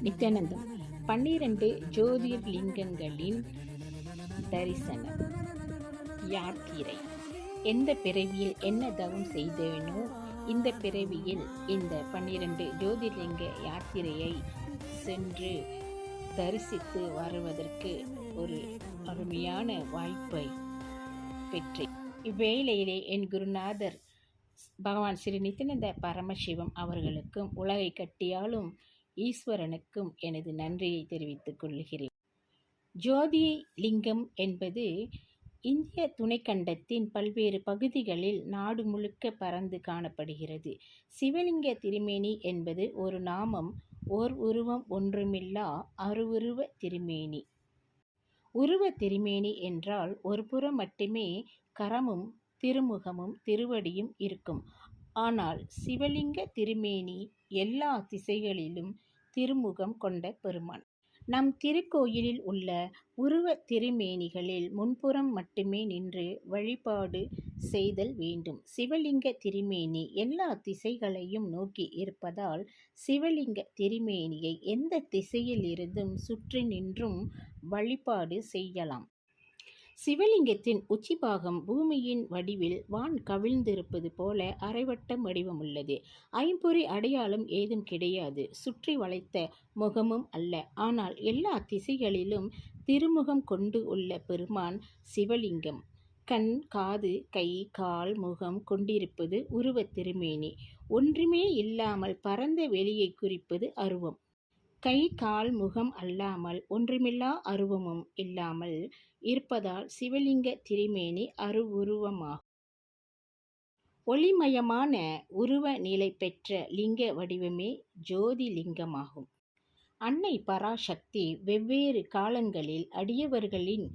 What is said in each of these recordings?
நித்யானந்தம் 12 ஜோதிர்லிங்கங்களின் தரிசனம் யாத்திரை. எந்த பிறவியில் என்ன தவம் செய்தேனோ இந்த பிறவியில் இந்த 12 ஜோதிர்லிங்க யாத்திரையை சென்று தரிசித்து வருவதற்கு ஒரு அருமையான வாய்ப்பை பெற்றேன். இவ்வேளையிலே என் குருநாதர் பகவான் ஸ்ரீ நித்யானந்த பரமசிவம் அவர்களுக்கும் உலகை கட்டியாலும் ஈஸ்வரனுக்கும் எனது நன்றியை தெரிவித்துக் கொள்கிறேன். ஜோதி லிங்கம் என்பது இந்திய துணைக்கண்டத்தின் பல்வேறு பகுதிகளில் நாடு முழுக்க பறந்து காணப்படுகிறது. சிவலிங்க திருமேனி என்பது ஒரு நாமம், ஓர் உருவம் ஒன்றுமில்லா அருவுருவ திருமேனி. உருவ திருமேனி என்றால் ஒரு புறம் மட்டுமே கரமும் திருமுகமும் திருவடியும் இருக்கும். ஆனால் சிவலிங்க திருமேனி எல்லா திசைகளிலும் திருமுகம் கொண்ட பெருமான். நம் திருக்கோயிலில் உள்ள உருவ திருமேனிகளில் முன்புறம் மட்டுமே நின்று வழிபாடு செய்தல் வேண்டும். சிவலிங்க திருமேனி எல்லா திசைகளையும் நோக்கி இருப்பதால் சிவலிங்க திருமேனியை எந்த திசையில் இருந்தும் சுற்றி நின்றும் வழிபாடு செய்யலாம். சிவலிங்கத்தின் உச்சிபாகம் பூமியின் வடிவில் வான் கவிழ்ந்திருப்பது போல அரைவட்டம் வடிவமுள்ளது. ஐம்பொறி அடையாளம் ஏதும் கிடையாது. சுற்றி வளைத்த முகமும் அல்ல. ஆனால் எல்லா திசைகளிலும் திருமுகம் கொண்டு உள்ள பெருமான் சிவலிங்கம். கண், காது, கை, கால், முகம் கொண்டிருப்பது உருவ திருமேனி. ஒன்றுமே இல்லாமல் பரந்த வெளியை குறிப்பது அருவம். கை, கால், முகம் அல்லாமல் ஒன்றுமில்லா அருவமும் இல்லாமல் இருப்பதால் சிவலிங்க திருமேனி அருவுருவமாகும். ஒளிமயமான உருவ நிலை பெற்ற லிங்க வடிவமே ஜோதி லிங்கமாகும். அன்னை பராசக்தி வெவ்வேறு காலங்களில் அடியவர்களின்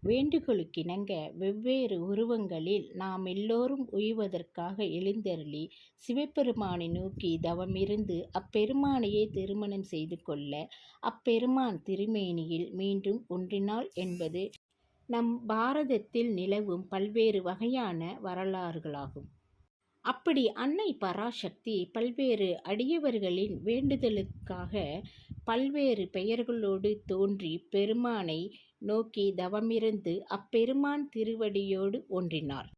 வேண்டுகோளுக்கிணங்க வெவ்வேறு உருவங்களில் நாம் எல்லோரும் உய்வதற்காக எழுந்தருளி சிவபெருமானை நோக்கி தவமிருந்து அப்பெருமானையே திருமணம் செய்து கொள்ள அப்பெருமான் திருமேனியில் மீண்டும் ஒன்றினாள் என்பது நம் பாரதத்தில் நிலவும் பல்வேறு வகையான வரலாறுகளாகும். அப்படி அன்னை பராசக்தி பல்வேறு அடியவர்களின் வேண்டுதலுக்காக பல்வேறு பெயர்களோடு தோன்றி பெருமானை நோக்கி தவமிருந்து அப்பெருமான் திருவடியோடு ஒன்றினார்.